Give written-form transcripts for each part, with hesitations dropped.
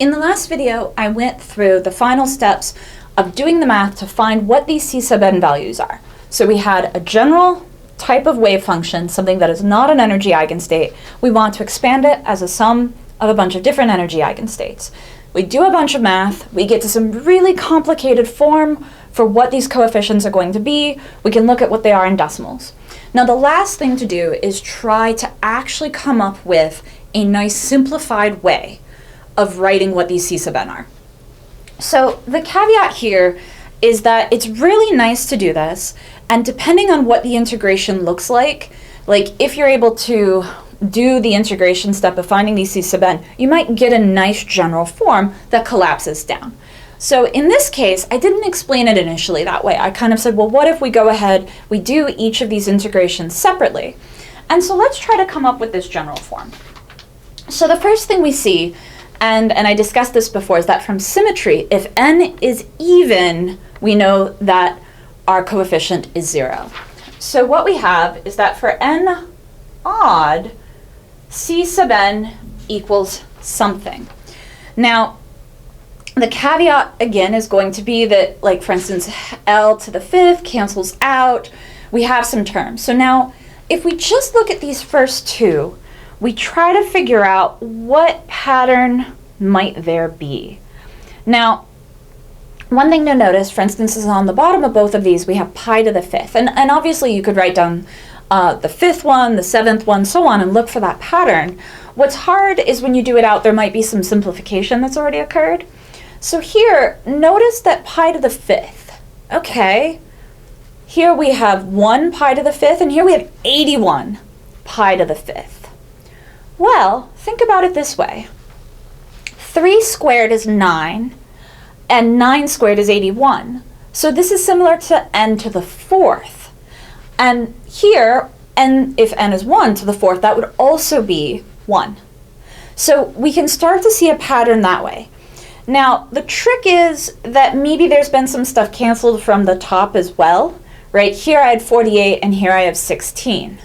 In the last video, I went through the final steps of doing the math to find what these C sub n values are. So we had a general type of wave function, something that is not an energy eigenstate. We want to expand it as a sum of a bunch of different energy eigenstates. We do a bunch of math, we get to some really complicated form for what these coefficients are going to be. We can look at what they are in decimals. Now the last thing to do is try to actually come up with a nice simplified way of writing what these C sub n are. So the caveat here is that it's really nice to do this, and depending on what the integration looks like if you're able to do the integration step of finding these C sub n, you might get a nice general form that collapses down. So in this case, I didn't explain it initially that way. I kind of said, well, what if we go ahead, we do each of these integrations separately? And so let's try to come up with this general form. So the first thing we see, and I discussed this before, is that from symmetry, if n is even, we know that our coefficient is 0. So what we have is that for n odd, C sub n equals something. Now, the caveat, again, is going to be that, like, for instance, L to the 5th cancels out. We have some terms. So now, if we just look at these first two, we try to figure out what pattern might there be. Now, one thing to notice, for instance, is on the bottom of both of these, we have pi to the 5th. And obviously, you could write down the 5th one, the 7th one, so on, and look for that pattern. What's hard is when you do it out, there might be some simplification that's already occurred. So here, notice that pi to the 5th. Okay, here we have 1 pi to the 5th, and here we have 81 pi to the 5th. Well, think about it this way. 3 squared is 9, and 9 squared is 81. So this is similar to n to the 4th. And here, if n is 1 to the 4th, that would also be 1. So we can start to see a pattern that way. Now, the trick is that maybe there's been some stuff canceled from the top as well, right? Here I had 48 and here I have 16.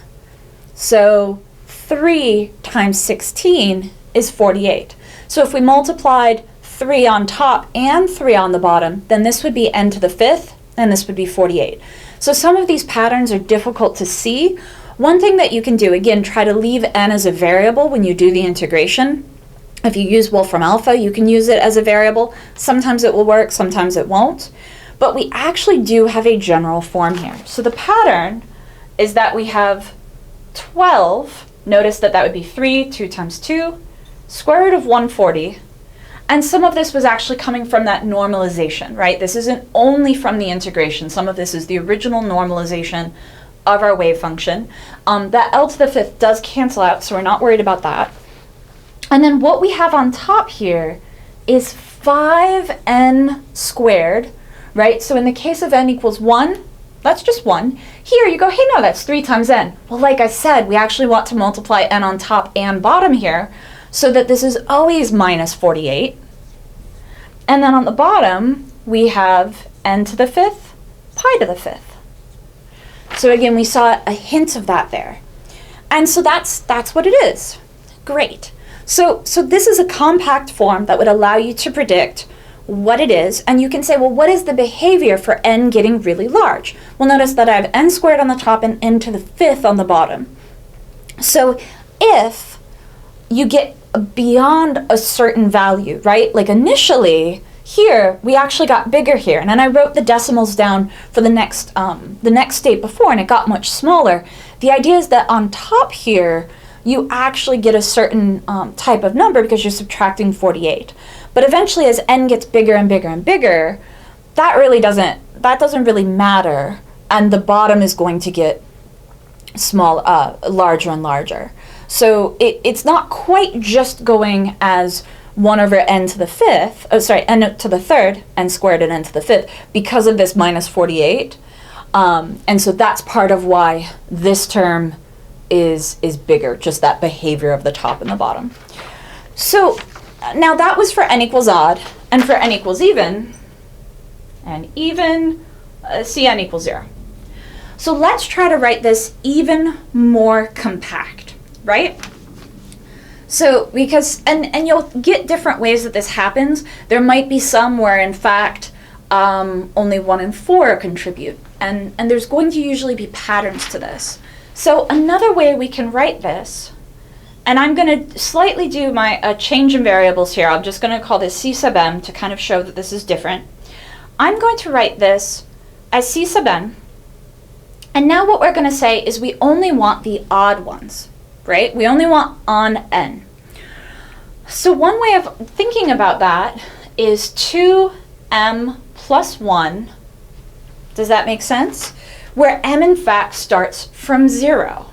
So 3 times 16 is 48. So if we multiplied 3 on top and 3 on the bottom, then this would be n to the 5th and this would be 48. So some of these patterns are difficult to see. One thing that you can do, again, try to leave n as a variable when you do the integration. If you use Wolfram alpha, you can use it as a variable. Sometimes it will work, sometimes it won't. But we actually do have a general form here. So the pattern is that we have 12. Notice that that would be 3, 2 times 2, square root of 140. And some of this was actually coming from that normalization, right? This isn't only from the integration. Some of this is the original normalization of our wave function. That L to the 5th does cancel out, so we're not worried about that. And then what we have on top here is 5n squared, right? So in the case of n equals 1, that's just 1. Here you go, hey, no, that's 3 times n. Well, like I said, we actually want to multiply n on top and bottom here so that this is always minus 48. And then on the bottom, we have n to the 5th, pi to the 5th. So again, we saw a hint of that there. And so that's what it is. Great. So this is a compact form that would allow you to predict what it is, and you can say, well, what is the behavior for n getting really large? Well, notice that I have n squared on the top and n to the 5th on the bottom. So if you get beyond a certain value, right? Like initially, here, we actually got bigger here, and then I wrote the decimals down for the next state before, and it got much smaller. The idea is that on top here, you actually get a certain type of number because you're subtracting 48. But eventually, as n gets bigger and bigger and bigger, that doesn't really matter, and the bottom is going to get larger and larger. So it's not quite just going as 1 over n to the 5th, n to the 3rd, n squared and n to the 5th, because of this minus 48. And so that's part of why this term is bigger, just that behavior of the top and the bottom. So now that was for n equals odd, and for n equals even, Cn equals 0. So let's try to write this even more compact, right? So because, and you'll get different ways that this happens. There might be some where in fact only 1 in 4 contribute. And there's going to usually be patterns to this. So another way we can write this, and I'm going to slightly do my change in variables here. I'm just going to call this C sub m to kind of show that this is different. I'm going to write this as C sub n. And now what we're going to say is we only want the odd ones, right? We only want on n. So one way of thinking about that is 2m plus 1. Does that make sense? Where m in fact starts from 0.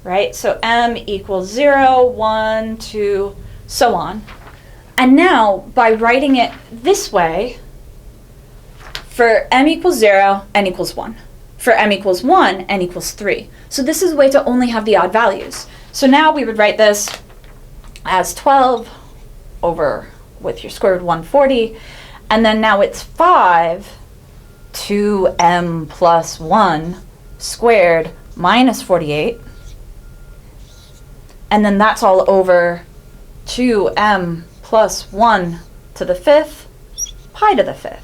Right? So m equals 0, 1, 2, so on. And now, by writing it this way, for m equals 0, n equals 1. For m equals 1, n equals 3. So this is a way to only have the odd values. So now we would write this as 12 over with your square root of 140. And then now it's 5, 2m plus 1 squared minus 48. And then that's all over 2m plus 1 to the 5th, pi to the 5th.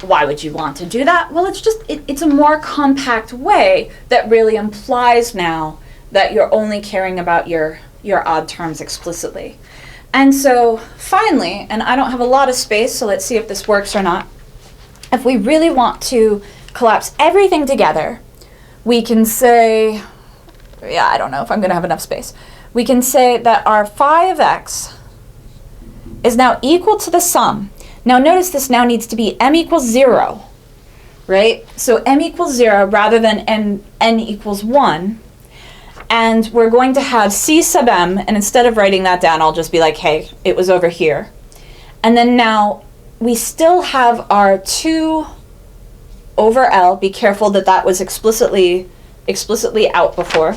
Why would you want to do that? Well, it's a more compact way that really implies now that you're only caring about your odd terms explicitly. And so finally, and I don't have a lot of space, so let's see if this works or not. If we really want to collapse everything together, we can say, yeah, I don't know if I'm going to have enough space. We can say that our phi of x is now equal to the sum. Now notice this now needs to be m equals 0, right? So m equals 0 rather than n equals 1. And we're going to have c sub m, and instead of writing that down, I'll just be like, hey, it was over here. And then now we still have our 2 over L. Be careful that that was explicitly out before.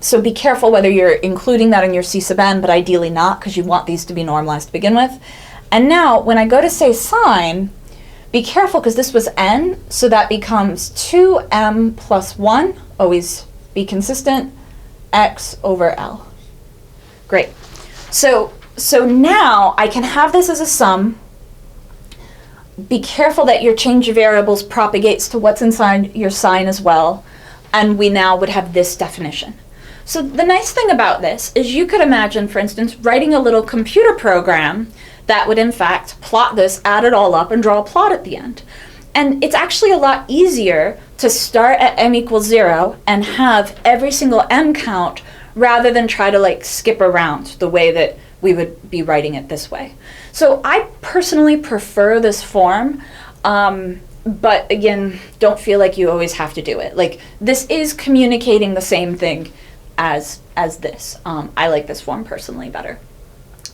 So be careful whether you're including that in your C sub n, but ideally not, because you want these to be normalized to begin with. And now when I go to say sine, be careful because this was n, so that becomes 2m plus 1, always be consistent, x over L. Great. So now I can have this as a sum. Be careful that your change of variables propagates to what's inside your sine as well. And we now would have this definition. So the nice thing about this is you could imagine, for instance, writing a little computer program that would in fact plot this, add it all up, and draw a plot at the end. And it's actually a lot easier to start at m equals 0 and have every single m count rather than try to like skip around the way that we would be writing it this way. So I personally prefer this form, but again, don't feel like you always have to do it. Like this is communicating the same thing as this. I like this form personally better.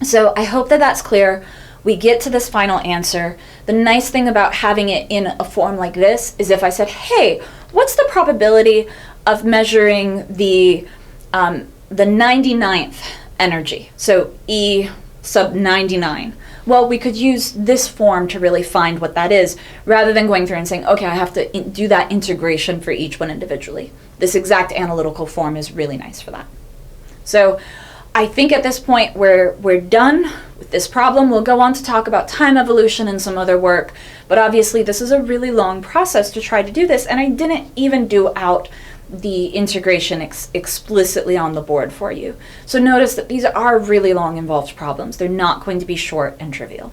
So I hope that that's clear. We get to this final answer. The nice thing about having it in a form like this is if I said, hey, what's the probability of measuring the 99th energy? So E sub 99. Well, we could use this form to really find what that is, rather than going through and saying, okay, I have to do that integration for each one individually. This exact analytical form is really nice for that. So I think at this point we're done with this problem. We'll go on to talk about time evolution and some other work, but obviously this is a really long process to try to do this, and I didn't even do out the integration explicitly on the board for you. So notice that these are really long involved problems. They're not going to be short and trivial.